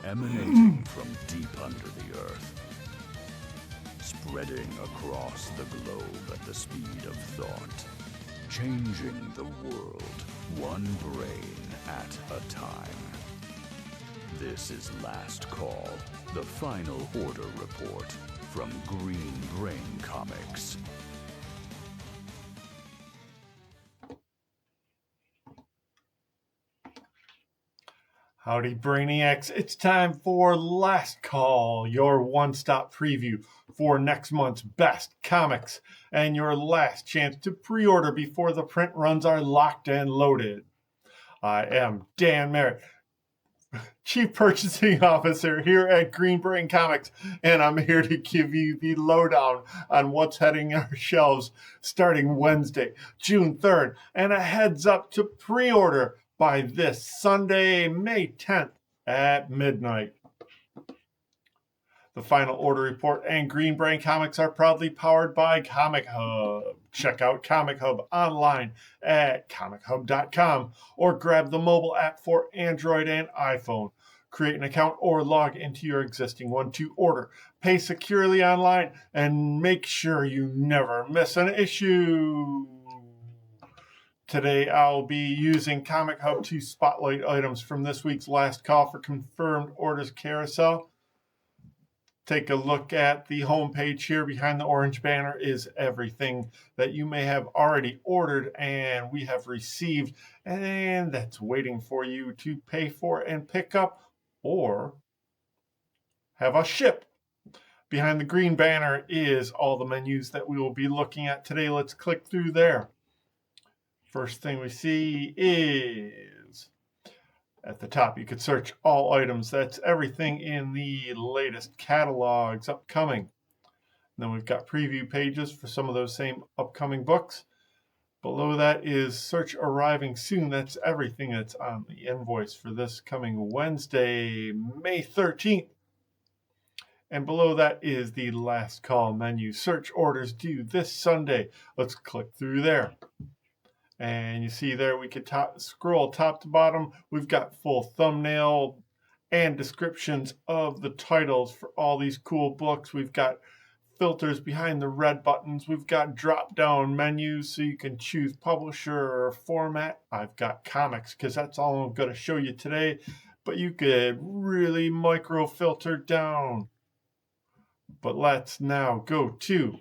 emanating from deep under the earth, spreading across the globe at the speed of thought, changing the world one brain at a time. This is Last Call, the final order report from Green Brain Comics. Howdy, Brainiacs. It's time for Last Call, your one-stop preview for next month's best comics and your last chance to pre-order before the print runs are locked and loaded. I am Dan Merritt, Chief Purchasing Officer here at Green Brain Comics, and I'm here to give you the lowdown on what's heading our shelves starting Wednesday, June 3rd, and a heads up to pre-order by this Sunday, May 10th at midnight. The Final Order Report and Green Brain Comics are proudly powered by Comichub. Check out Comichub online at comichub.com or grab the mobile app for Android and iPhone. Create an account or log into your existing one to order. Pay securely online and make sure you never miss an issue. Today, I'll be using Comichub to spotlight items from this week's Last Call for Confirmed Orders Carousel. Take a look at the homepage here. Behind the orange banner is everything that you may have already ordered and we have received, and that's waiting for you to pay for and pick up or have us ship. Behind the green banner is all the menus that we will be looking at today. Let's click through there. First thing we see is at the top, you could search all items. That's everything in the latest catalogs upcoming. And then we've got preview pages for some of those same upcoming books. Below that is search arriving soon. That's everything that's on the invoice for this coming Wednesday, May 13th. And below that is the Last Call menu. Search orders due this Sunday. Let's click through there. And you see there we could scroll top to bottom. We've got full thumbnail and descriptions of the titles for all these cool books. We've got filters behind the red buttons. We've got drop-down menus so you can choose publisher or format. I've got comics because that's all I'm going to show you today. But you could really micro-filter down. But let's now go to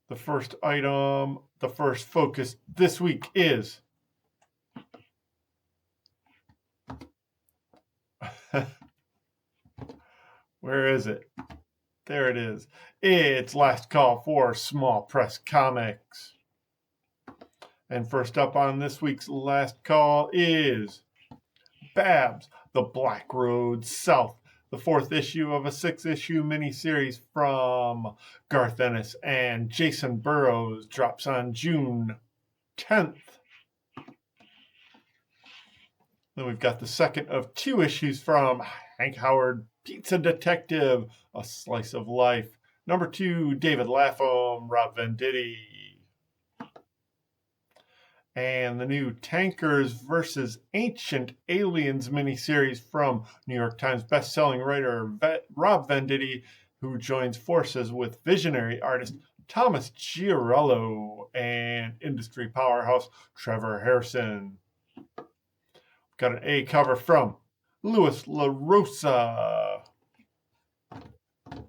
the first item. The first focus this week is where is it? There it is. It's Last Call for Small Press Comics. And first up on this week's Last Call is Babs, The Black Road South. The fourth issue of a 6-issue miniseries from Garth Ennis and Jason Burrows drops on June 10th. Then we've got the second of 2 issues from Hank Howard, Pizza Detective, A Slice of Life. Number 2, David Lapham, Rob Venditti. And the new Tankers vs. Ancient Aliens miniseries from New York Times bestselling writer Rob Venditti, who joins forces with visionary artist Thomas Giarello and industry powerhouse Trevor Harrison. Got an A cover from Louis LaRosa.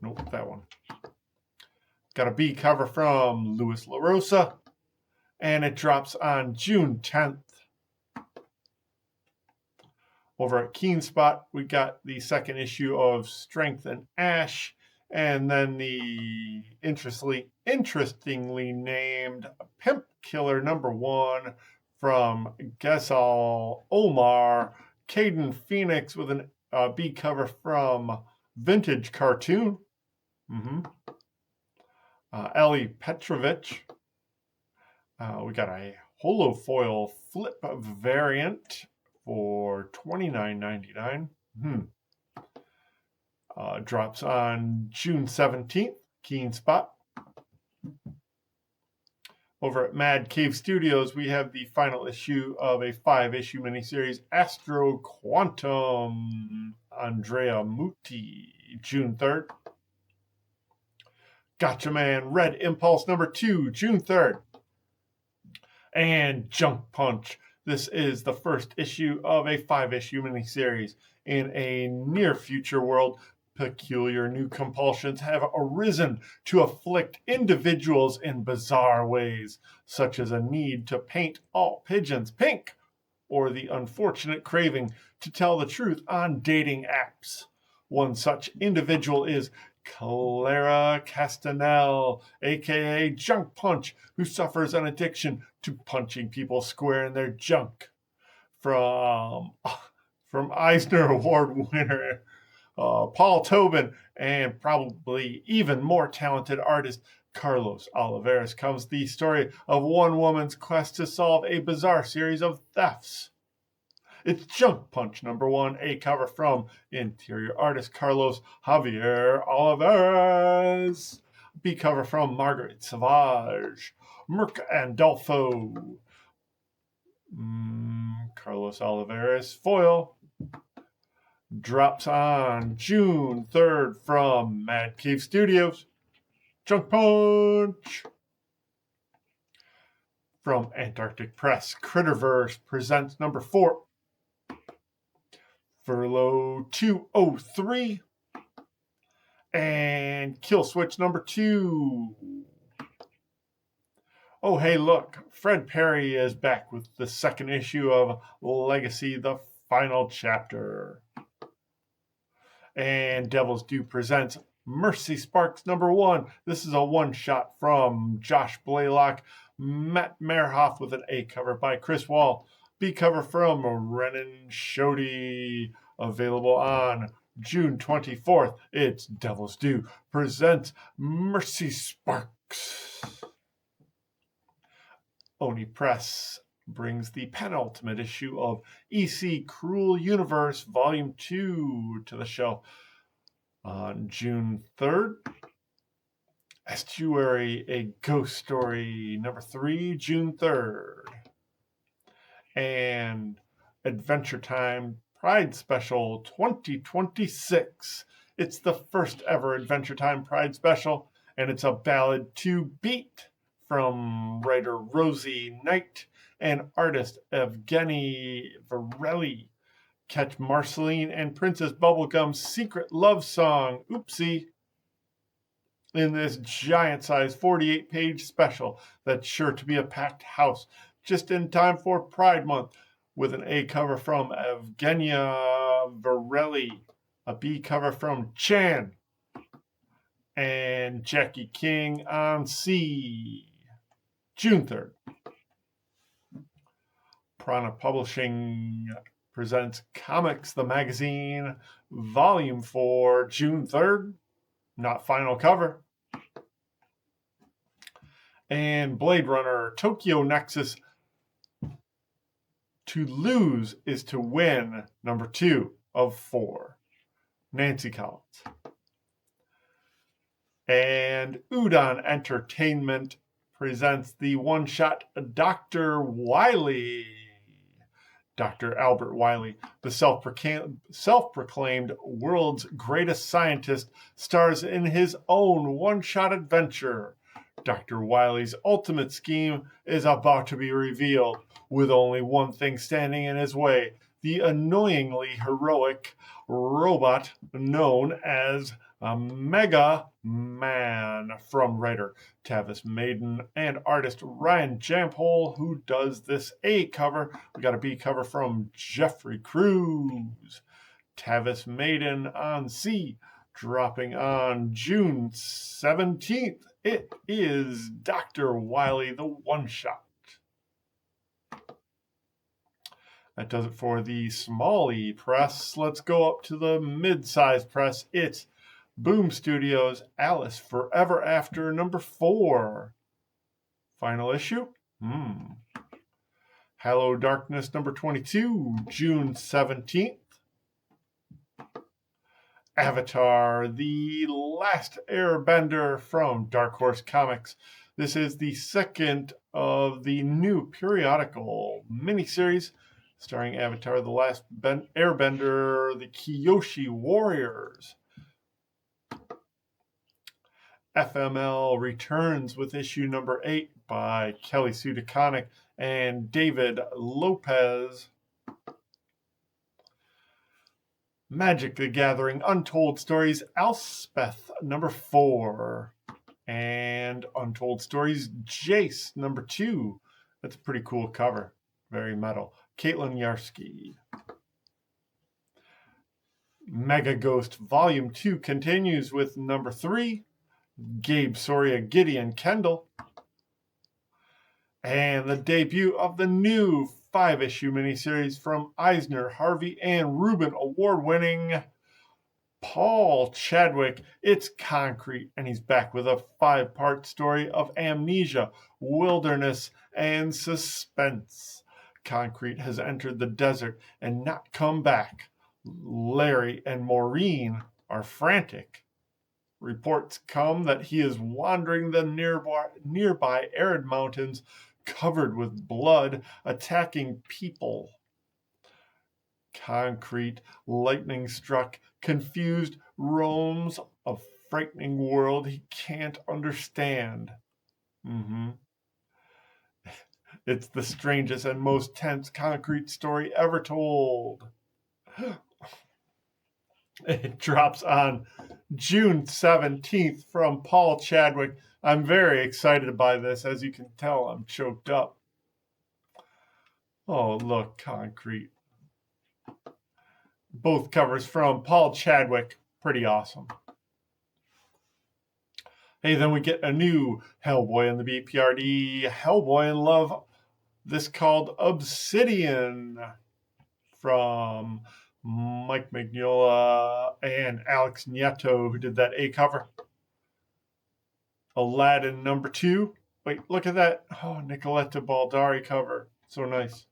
Nope, that one. Got a B cover from Louis LaRosa. And it drops on June 10th. Over at Keenspot, we got the second issue of Strength and Ash, and then the interestingly named Pimp Killer #1 from Ghazal Omar, Caden Phoenix with a B cover from Vintage Cartoon. Ellie Petrovich. We got a holofoil flip variant for $29.99. Drops on June 17th, Keenspot. Over at Mad Cave Studios, we have the final issue of a 5-issue miniseries, Astro Quantum, Andrea Muti, June 3rd. Gotcha Man, Red Impulse number 2, June 3rd. And Junk Punch. This is the first issue of a 5-issue miniseries. In a near future world, peculiar new compulsions have arisen to afflict individuals in bizarre ways, such as a need to paint all pigeons pink, or the unfortunate craving to tell the truth on dating apps. One such individual is Clara Castanel, aka Junk Punch, who suffers an addiction to punching people square in their junk. From Eisner Award winner Paul Tobin and probably even more talented artist Carlos Oliveras comes the story of one woman's quest to solve a bizarre series of thefts. It's Junk Punch number 1, a cover from interior artist Carlos Javier Oliveras. B cover from Margaret Savage, Mirka Andolfo. Carlos Oliveras foil. Drops on June 3rd from Mad Cave Studios. Junk Punch. From Antarctic Press, Critterverse presents number 4. Furlough 203. And Kill Switch number 2. Oh, hey, look. Fred Perry is back with the second issue of Legacy, the final chapter. And Devil's Due presents Mercy Sparks number 1. This is a one-shot from Josh Blaylock, Matt Merhoff with an A cover by Chris Wall. B cover from Renan Shoddy, available on June 24th. It's Devil's Due presents Mercy Sparks. Oni Press brings the penultimate issue of EC Cruel Universe Volume 2 to the shelf on June 3rd. Estuary, A Ghost Story, number 3, June 3rd. And Adventure Time Pride Special 2026. It's the first ever Adventure Time Pride Special, and it's a ballad to beat from writer Rosie Knight and artist Evgeny Varelli. Catch Marceline and Princess Bubblegum's secret love song, Oopsie, in this giant-sized 48-page special that's sure to be a packed house, just in time for Pride Month, with an A cover from Evgenia Varelli, a B cover from Chan, and Jackie King on C. June 3rd. Prana Publishing presents Comics the Magazine, Volume 4, June 3rd. Not final cover. And Blade Runner Tokyo Nexus, To Lose is to Win, number 2 of 4. Nancy Collins. And Udon Entertainment presents the one-shot Dr. Wily. Dr. Albert Wiley, the self-proclaimed world's greatest scientist, stars in his own one-shot adventure. Dr. Wiley's ultimate scheme is about to be revealed, with only one thing standing in his way: the annoyingly heroic robot known as Mega Man, from writer Tavis Maiden and artist Ryan Jampole, who does this A cover. We got a B cover from Jeffrey Cruz. Tavis Maiden on C, dropping on June 17th. It is Dr. Wily, the one-shot. That does it for the Smalley press. Let's go up to the mid-sized press. It's Boom Studios, Alice Forever After, number 4. Final issue? Hello Darkness, number 22, June 17th. Avatar, The Last Airbender from Dark Horse Comics. This is the second of the new periodical miniseries starring Avatar: The Last Airbender, the Kyoshi Warriors. FML returns with issue number 8 by Kelly Sue DeConnick and David Lopez. Magic the Gathering Untold Stories Elspeth number 4 and Untold Stories Jace number 2. That's a pretty cool cover. Very metal. Caitlin Yarsky. Mega Ghost Volume 2 continues with number 3. Gabe Soria, Gideon Kendall. And the debut of the new 5-issue miniseries from Eisner, Harvey, and Rubin award-winning Paul Chadwick. It's Concrete, and he's back with a 5-part story of amnesia, wilderness, and suspense. Concrete has entered the desert and not come back. Larry and Maureen are frantic. Reports come that he is wandering the nearby arid mountains covered with blood, attacking people. Concrete, lightning-struck, confused, roams a frightening world he can't understand. It's the strangest and most tense Concrete story ever told. It drops on June 17th from Paul Chadwick. I'm very excited by this. As you can tell, I'm choked up. Oh, look, Concrete. Both covers from Paul Chadwick. Pretty awesome. Hey, then we get a new Hellboy in the BPRD. Hellboy in Love. This called Obsidian from Mike Mignola and Alex Nieto, who did that A cover. Aladdin number 2. Wait, look at that. Oh, Nicoletta Baldari cover. So nice.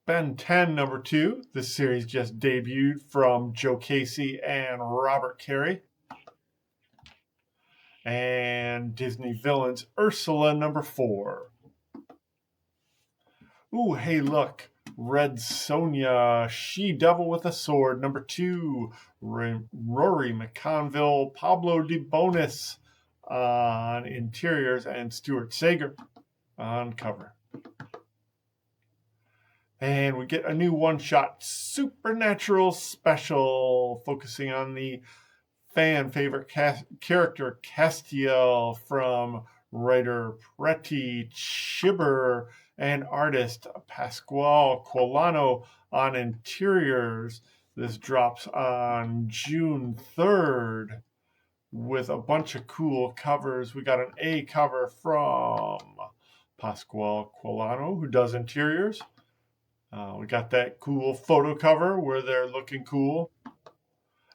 Ben 10 number 2. This series just debuted from Joe Casey and Robert Carey. And Disney Villains Ursula number 4. Ooh, hey, look. Red Sonja, She-Devil with a Sword number 2. Rory McConville, Pablo DeBonis on interiors, and Stuart Sager on cover. And we get a new one-shot Supernatural special focusing on the fan favorite character Castiel from writer Preti Chibber and artist Pasquale Quilano on interiors. This drops on June 3rd with a bunch of cool covers. We got an A cover from Pasquale Quilano, who does interiors. We got that cool photo cover where they're looking cool.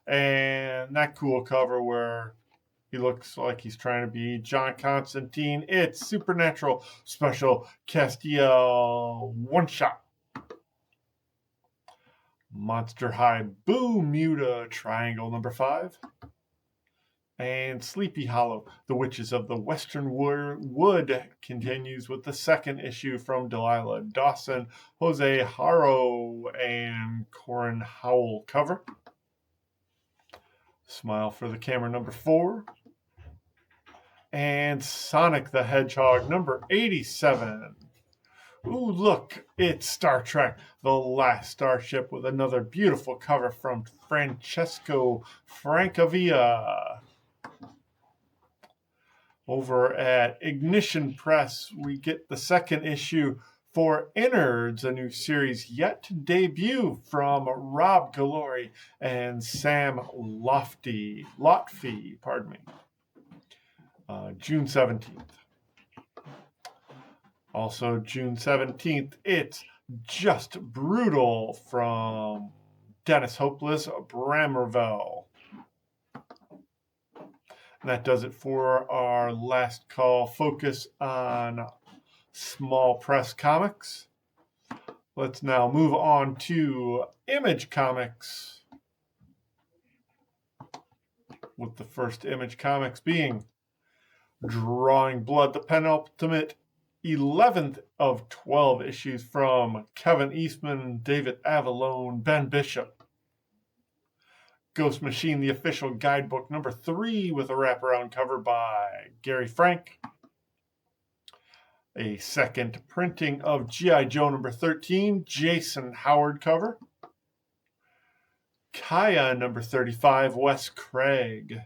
And that cool cover where he looks like he's trying to be John Constantine. It's Supernatural Special Castiel one-shot. Monster High Boo Muta Triangle number 5. And Sleepy Hollow, The Witches of the Western Wood continues with the 2nd issue from Delilah Dawson, Jose Haro, and Corin Howell cover. Smile for the Camera number 4. And Sonic the Hedgehog number 87. Ooh, look, it's Star Trek, The Last Starship, with another beautiful cover from Francesco Francavilla. Over at Ignition Press, we get the 2nd issue for Innards, a new series yet to debut from Rob Galori and Sam Lotfi, June 17th. Also June 17th, it's Just Brutal from Dennis Hopeless Bramerville. And that does it for our last call focus on small press comics. Let's now move on to Image Comics, with the first Image Comics being Drawing Blood, the penultimate 11th of 12 issues from Kevin Eastman, David Avallone, Ben Bishop. Ghost Machine, the official guidebook, number 3, with a wraparound cover by Gary Frank. A second printing of G.I. Joe number 13, Jason Howard cover. Kaya number 35, Wes Craig.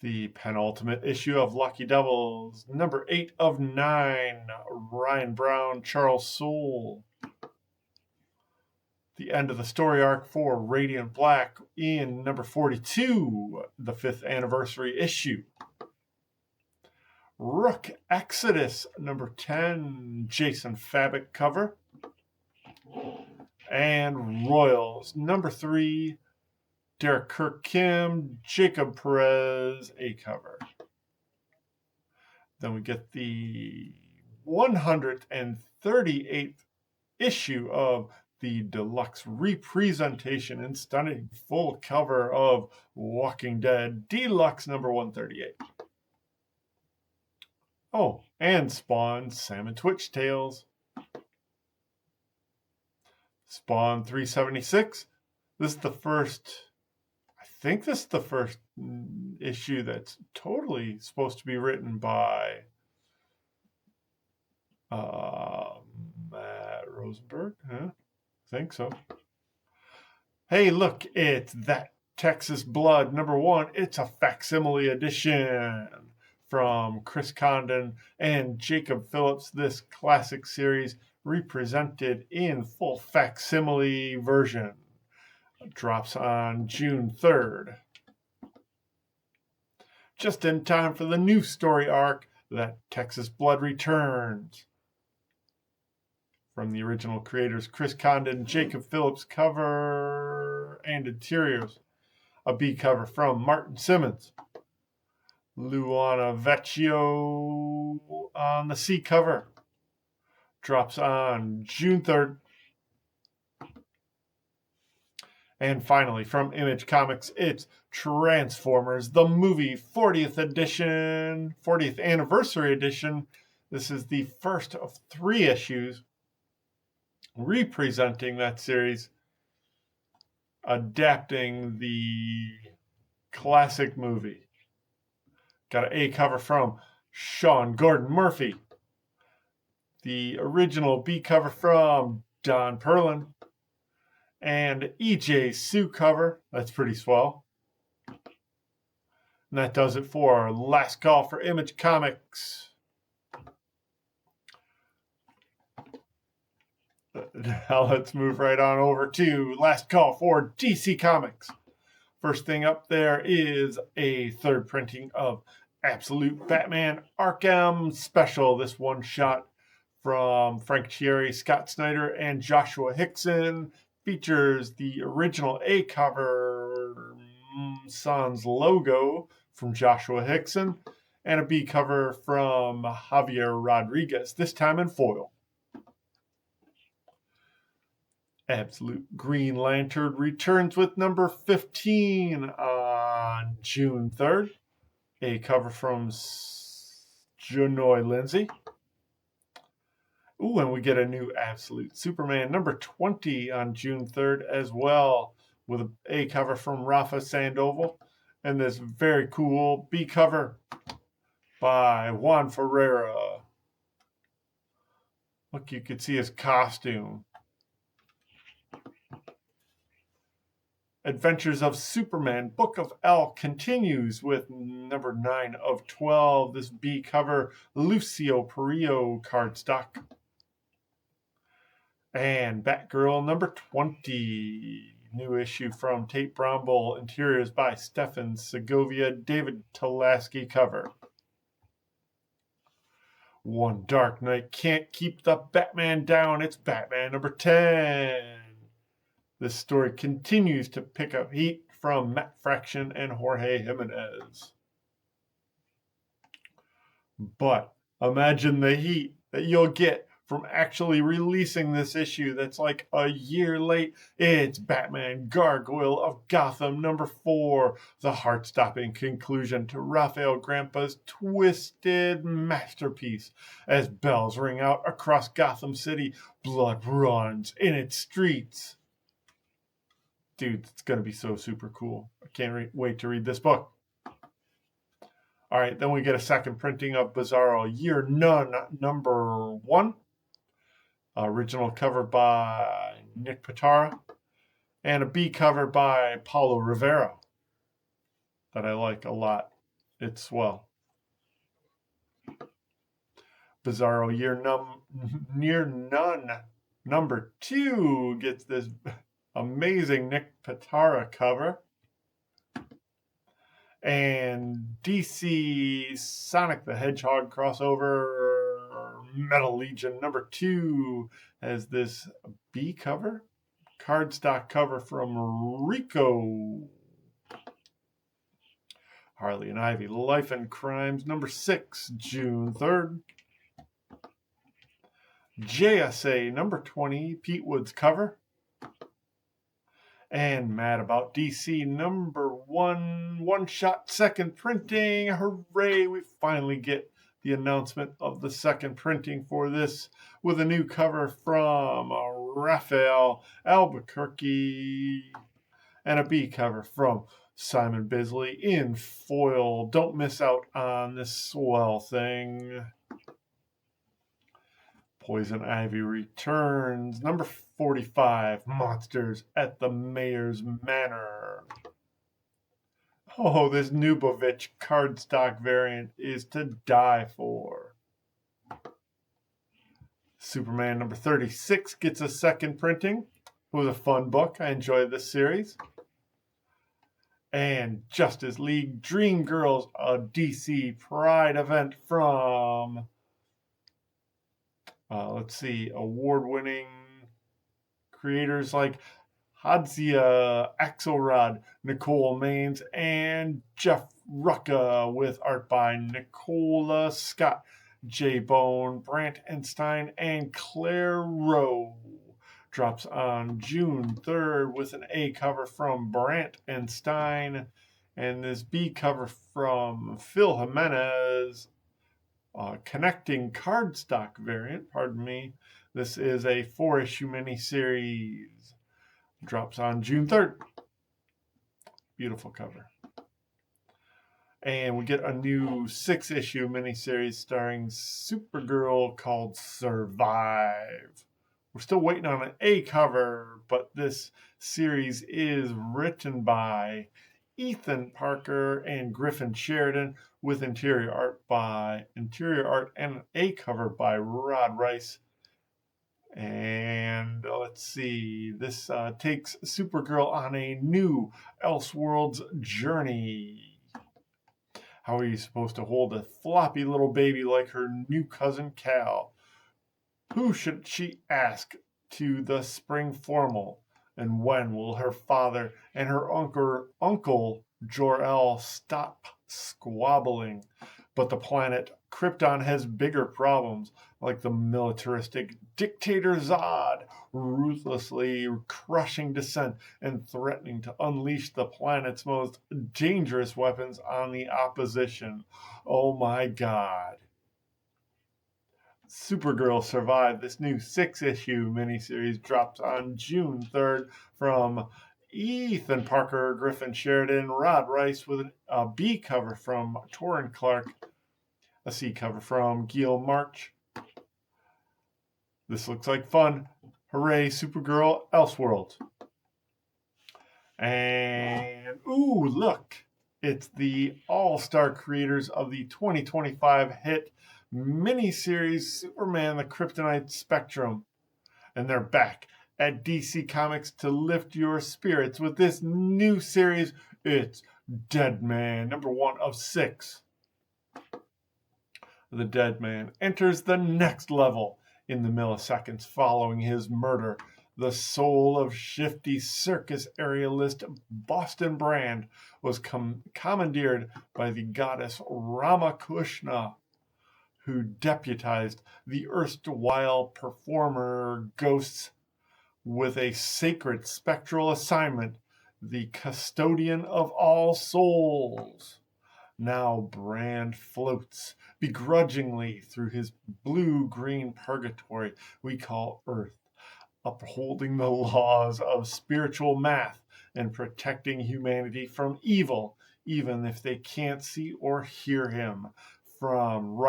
The penultimate issue of Lucky Devils, number 8 of 9, Ryan Brown, Charles Soule. The end of the story arc for Radiant Black in number 42, the 5th anniversary issue. Rook Exodus, number 10, Jason Fabok cover. And Royals, number 3, Derek Kirk Kim, Jacob Perez, a cover. Then we get the 138th issue of the deluxe representation and stunning full cover of Walking Dead Deluxe number 138. Oh, and Spawn, Sam and Twitch Tales. Spawn 376. This is the first, I think this is the first issue that's totally supposed to be written by Matt Rosenberg. Huh? I think so. Hey, look, it's That Texas Blood number 1. It's a facsimile edition from Chris Condon and Jacob Phillips. This classic series represented in full facsimile version. Drops on June 3rd. Just in time for the new story arc, That Texas Blood Returns. From the original creators Chris Condon, Jacob Phillips cover and interiors. A B cover from Martin Simmons. Luana Vecchio on the C cover. Drops on June 3rd. And finally, from Image Comics, it's Transformers, the movie 40th edition, 40th anniversary edition. This is the first of 3 issues representing that series, adapting the classic movie. Got an A cover from Sean Gordon Murphy. The original B cover from Don Perlin. And EJ Sue cover. That's pretty swell. And that does it for Last Call for Image Comics. Now let's move right on over to Last Call for DC Comics. First thing up there is a third printing of Absolute Batman Arkham Special. This one shot from Frank Chieri, Scott Snyder, and Joshua Hickson. Features the original A cover, Sans logo from Joshua Hickson, and a B cover from Javier Rodriguez, this time in foil. Absolute Green Lantern returns with number 15 on June 3rd. A cover from Janoy Lindsay. Ooh, and we get a new Absolute Superman number 20 on June 3rd as well, with a cover from Rafa Sandoval, and this very cool B cover by Juan Ferreira. Look, you can see his costume. Adventures of Superman, Book of L continues with number 9 of 12. This B cover, Lucio Perillo cardstock. And Batgirl number 20. New issue from Tate Brown, interiors by Stefan Segovia, David Talaski cover. One Dark Knight Can't Keep the Batman Down. It's Batman number 10. This story continues to pick up heat from Matt Fraction and Jorge Jimenez. But imagine the heat that you'll get from actually releasing this issue that's like a year late. It's Batman Gargoyle of Gotham #4, the heart-stopping conclusion to Raphael Grampa's twisted masterpiece. As bells ring out across Gotham City, blood runs in its streets. Dude, it's going to be so super cool. I can't wait to read this book. All right, then we get a second printing of Bizarro Year None #1. Original cover by Nick Pitara. And a B cover by Paulo Rivera that I like a lot. It's swell. Bizarro Year None #2 gets this amazing Nick Pitara cover. And DC Sonic the Hedgehog crossover Metal Legion #2 has this B cover, cardstock cover from Rico. Harley and Ivy Life and Crimes #6, June 3rd. JSA #20, Pete Woods cover. And Mad About DC #1, one-shot second printing. Hooray, we finally get the announcement of the second printing for this with a new cover from Raphael Albuquerque and a B cover from Simon Bisley in foil. Don't miss out on this swell thing. Poison Ivy returns. #45, Monsters at the Mayor's Manor. Oh, this Nubovich cardstock variant is to die for. Superman #36 gets a second printing. It was a fun book. I enjoyed this series. And Justice League Dream Girls, a DC Pride event from... let's see, award-winning creators like Hadzia Axelrod, Nicole Maines, and Jeff Rucka, with art by Nicola Scott, J. Bone, Brant and Stein, and Claire Rowe. Drops on June 3rd with an A cover from Brant and Stein, and this B cover from Phil Jimenez. Connecting cardstock variant, pardon me. This is a 4-issue miniseries. Drops on June 3rd. Beautiful cover. And we get a new 6-issue miniseries starring Supergirl called Survive. We're still waiting on an A cover, but this series is written by Ethan Parker and Griffin Sheridan, with interior art and an A cover by Rod Rice. And let's see, this takes Supergirl on a new Elseworlds journey. How are you supposed to hold a floppy little baby like her new cousin Cal? Who should she ask to the spring formal? And when will her father and her uncle Jor-El stop squabbling? But the planet Krypton has bigger problems, like the militaristic dictator Zod, ruthlessly crushing dissent and threatening to unleash the planet's most dangerous weapons on the opposition. Oh my God. Supergirl Survive, this new 6-issue miniseries, drops on June 3rd from Ethan Parker, Griffin Sheridan, Rod Rice, with a B cover from Torrin Clark, a C cover from Gil March. This looks like fun. Hooray, Supergirl Elseworlds. And, ooh, look. It's the all-star creators of the 2025 hit miniseries Superman the Kryptonite Spectrum. And they're back at DC Comics to lift your spirits with this new series. It's Deadman, #1 of 6. The Deadman enters the next level in the milliseconds following his murder. The soul of shifty circus aerialist Boston Brand was commandeered by the goddess Ramakrishna, who deputized the erstwhile performer ghosts with a sacred spectral assignment, the custodian of all souls. Now Brand floats begrudgingly through his blue-green purgatory we call Earth, upholding the laws of spiritual math and protecting humanity from evil, even if they can't see or hear him. From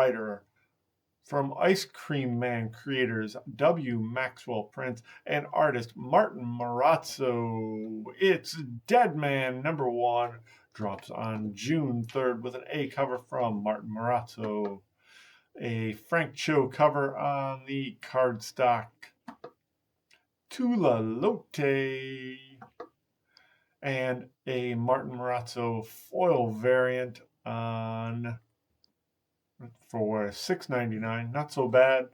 Ice Cream Man creators W. Maxwell Prince and artist Martin Marazzo, it's Deadman #1. Drops on June 3rd with an A cover from Martin Marazzo. A Frank Cho cover on the cardstock Tula Lotte. And a Martin Marazzo foil variant on for $6.99. Not so bad.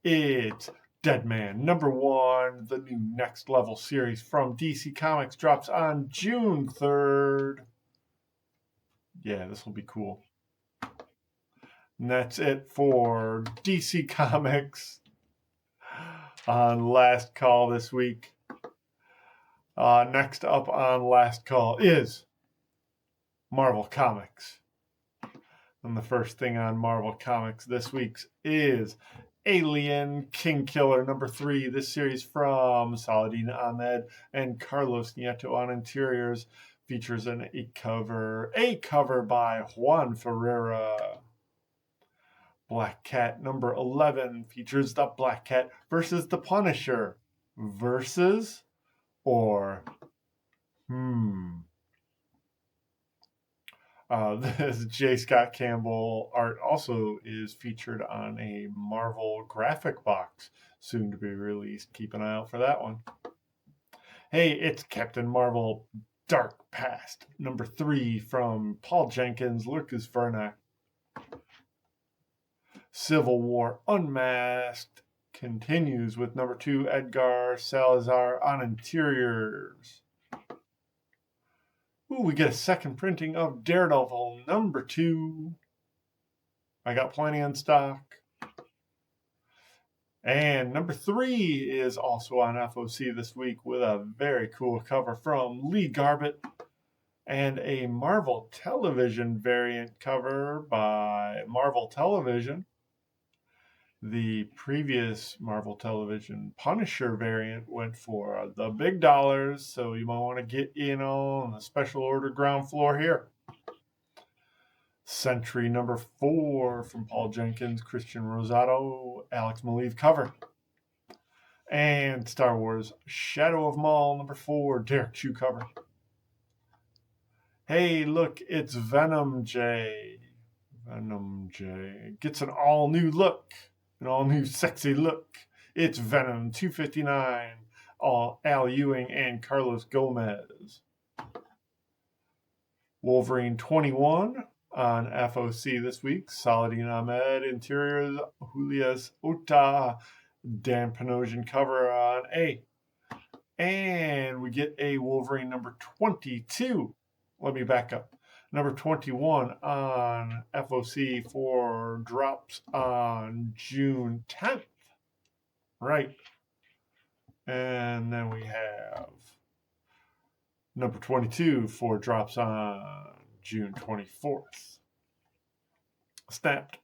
It's Deadman #1, the new Next Level series from DC Comics, drops on June 3rd. Yeah, this will be cool. And that's it for DC Comics on Last Call this week. Next up on Last Call is Marvel Comics. And the first thing on Marvel Comics this week is Alien Kingkiller #3. This series from Saladin Ahmed and Carlos Nieto on interiors features a cover by Juan Ferreira. Black Cat #11 features the Black Cat versus the Punisher. Versus or this J. Scott Campbell art also is featured on a Marvel graphic box, soon to be released. Keep an eye out for that one. Hey, it's Captain Marvel Dark Past #3 from Paul Jenkins, Lucas Vernac. Civil War Unmasked continues with #2 Edgar Salazar on interiors. Ooh, we get a second printing of Daredevil #2. I got plenty in stock. And #3 is also on FOC this week with a very cool cover from Lee Garbett and a Marvel Television variant cover by Marvel Television. The previous Marvel Television Punisher variant went for the big dollars, so you might want to get in on the special order ground floor here. Sentry #4 from Paul Jenkins, Christian Rosato, Alex Maleev cover. And Star Wars Shadow of Maul #4, Derek Chu cover. Hey, look, it's Venom J. Venom J gets an all-new look. An all-new sexy look. It's Venom 259, Al Ewing and Carlos Gomez. Wolverine 21 on FOC this week. Saladin Ahmed, interiors, Julius Ota, Dan Panosian cover on A. And we get a Wolverine #22. Let me back up. #21 on FOC for drops on June 10th. Right. And then we have #22 for drops on June 24th. Snapped.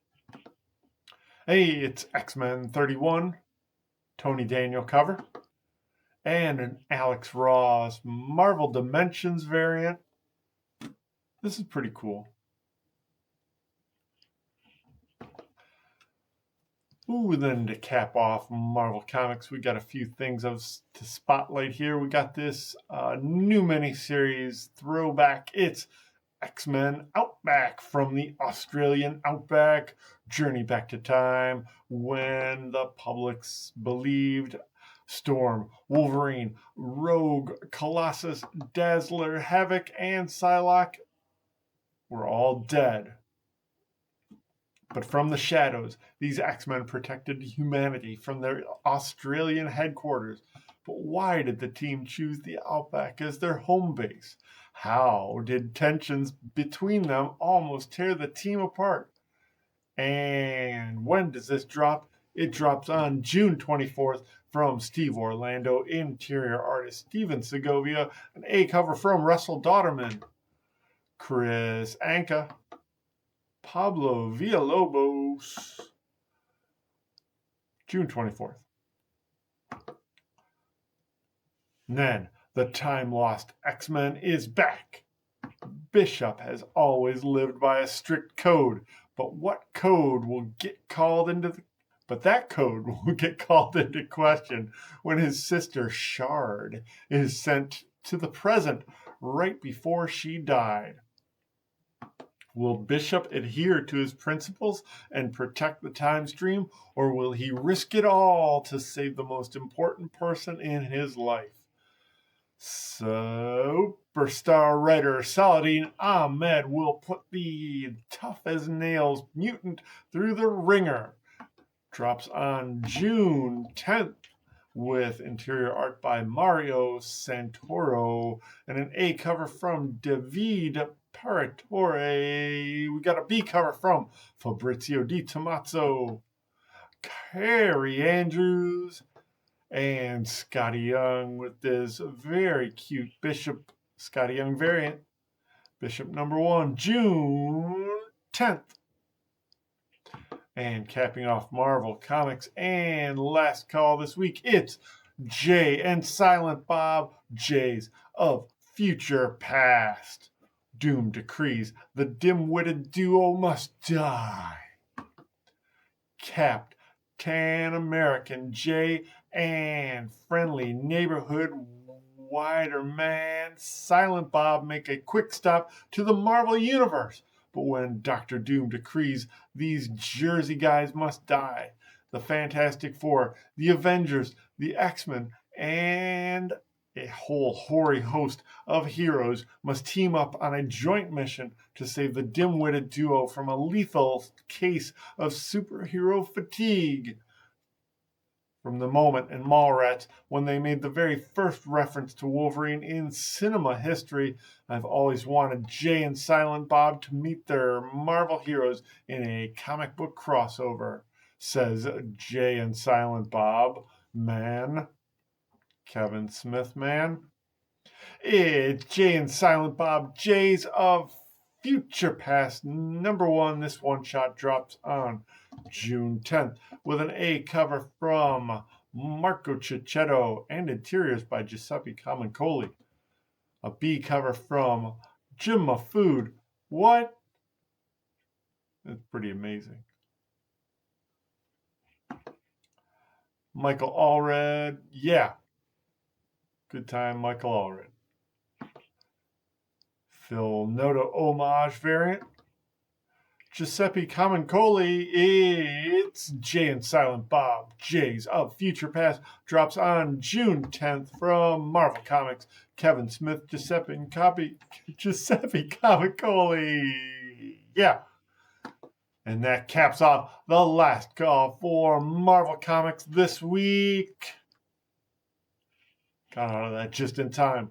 Hey, it's X-Men 31, Tony Daniel cover, and an Alex Ross Marvel Dimensions variant. This is pretty cool. Ooh, then to cap off Marvel Comics, we got a few things to spotlight here. We got this new miniseries throwback. It's X-Men Outback from the Australian Outback. Journey back to time when the publics believed Storm, Wolverine, Rogue, Colossus, Dazzler, Havoc, and Psylocke were all dead. But from the shadows, these X-Men protected humanity from their Australian headquarters. But why did the team choose the Outback as their home base? How did tensions between them almost tear the team apart? And when does this drop? It drops on June 24th from Steve Orlando, interior artist Steven Segovia, an A cover from Russell Dauterman, Chris Anka, Pablo Villalobos, June 24th. And then the time-lost X-Men is back. Bishop has always lived by a strict code, but that code will get called into question when his sister Shard is sent to the present right before she died. Will Bishop adhere to his principles and protect the time stream, or will he risk it all to save the most important person in his life? Superstar writer Saladin Ahmed will put the tough-as-nails mutant through the ringer. Drops on June 10th with interior art by Mario Santoro and an A cover from David Paratore. We got a B cover from Fabrizio Di Tommaso, Carrie Andrews, and Scotty Young with this very cute Bishop Scotty Young variant. Bishop number 1, June 10th. And capping off Marvel Comics and Last Call this week, it's Jay and Silent Bob, Jays of Future Past. Doom decrees the dim-witted duo must die. Captain American Jay and friendly neighborhood Spider-Man Silent Bob make a quick stop to the Marvel Universe. But when Dr. Doom decrees these Jersey guys must die, the Fantastic Four, the Avengers, the X-Men, and a whole hoary host of heroes must team up on a joint mission to save the dim-witted duo from a lethal case of superhero fatigue. From the moment in Mallrats when they made the very first reference to Wolverine in cinema history, I've always wanted Jay and Silent Bob to meet their Marvel heroes in a comic book crossover, says Jay and Silent Bob, man. Kevin Smith, man. It's Jay and Silent Bob, Jays of Future Past, number 1. This one-shot drops on June 10th with an A cover from Marco Cicchetto and interiors by Giuseppe Camuncoli. A B cover from Jim Mahfood. What? That's pretty amazing. Michael Allred. Yeah. Good time, Michael Allred. Phil Noto homage variant. Giuseppe Camuncoli, it's Jay and Silent Bob, Jays of Future Past, drops on June 10th from Marvel Comics. Kevin Smith, Giuseppe Camuncoli. Yeah. And that caps off the last call for Marvel Comics this week. Got out of that just in time.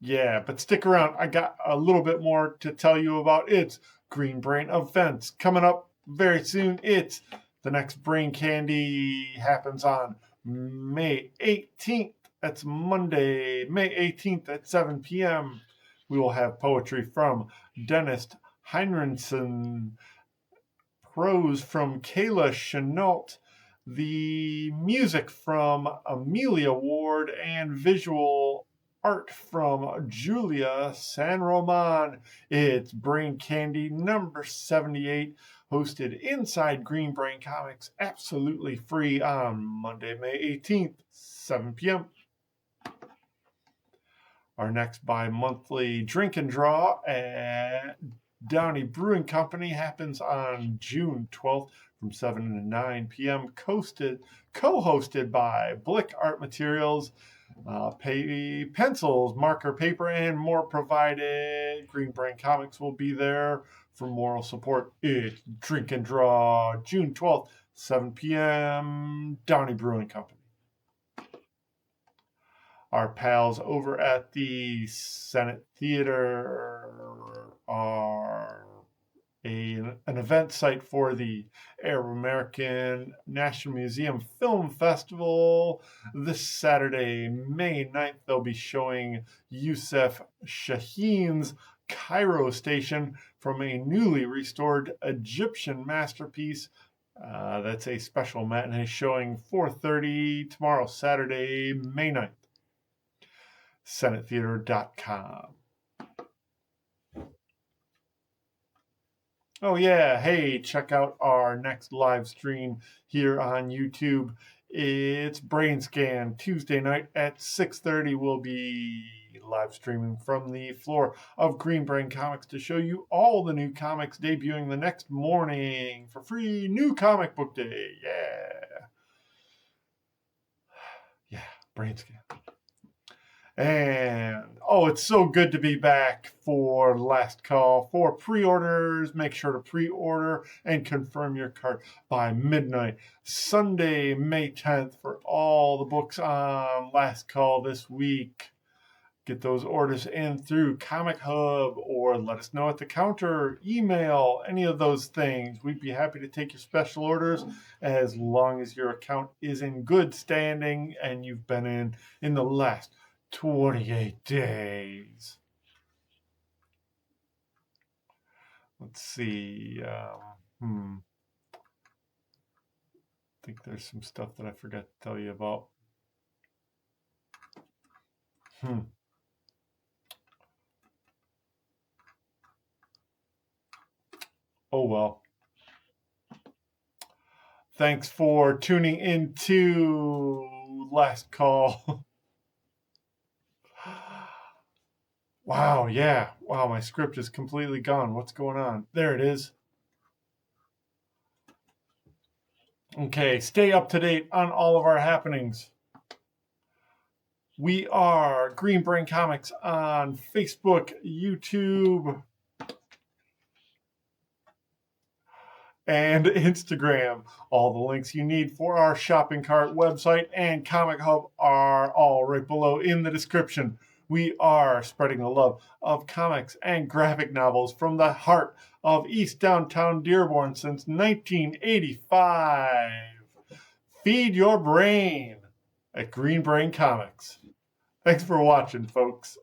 Yeah, but stick around. I got a little bit more to tell you about its Green Brain events coming up very soon. It's the next Brain Candy happens on May 18th. That's Monday, May 18th at 7 p.m. We will have poetry from Dennis Heinrichsen, prose from Kayla Chenault, the music from Amelia Ward, and visual art from Julia San Roman. It's Brain Candy number 78, hosted inside Green Brain Comics, absolutely free on Monday, May 18th, 7 p.m. Our next bi-monthly drink and draw at Downey Brewing Company happens on June 12th from 7 to 9 p.m. Co-hosted by Blick Art Materials. Pencils, marker, paper, and more provided. Green Brain Comics will be there for moral support. It's Drink and Draw, June 12th, 7 p.m., Downey Brewing Company. Our pals over at the Senate Theater are an event site for the Arab American National Museum Film Festival. This Saturday, May 9th, they'll be showing Youssef Shaheen's Cairo station from a newly restored Egyptian masterpiece. That's a special matinee showing 4:30 tomorrow, Saturday, May 9th. SenateTheater.com. Oh yeah, hey, check out our next live stream here on YouTube. It's BRAINSCAN Tuesday night at 6:30. We'll be live streaming from the floor of Green Brain Comics to show you all the new comics debuting the next morning for free. New Comic Book Day. Yeah, BRAINSCAN. And it's so good to be back for Last Call. For pre-orders, make sure to pre-order and confirm your cart by midnight. Sunday, May 10th, for all the books on Last Call this week. Get those orders in through Comichub or let us know at the counter, email, any of those things. We'd be happy to take your special orders as long as your account is in good standing and you've been in the last 28 days. Let's see. I think there's some stuff that I forgot to tell you about. Oh well. Thanks for tuning into Last Call. Wow, yeah. Wow, my script is completely gone. What's going on? There it is. Okay, stay up to date on all of our happenings. We are Green Brain Comics on Facebook, YouTube, and Instagram. All the links you need for our shopping cart, website, and Comichub are all right below in the description. We are spreading the love of comics and graphic novels from the heart of East Downtown Dearborn since 1985. Feed your brain at Green Brain Comics. Thanks for watching, folks.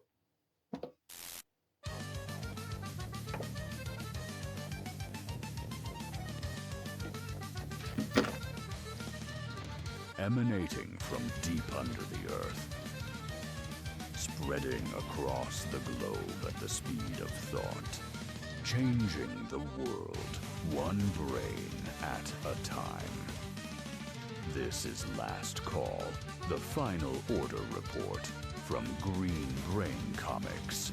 Emanating from deep under the earth, spreading across the globe at the speed of thought, changing the world one brain at a time. This is Last Call, the final order report from Green Brain Comics.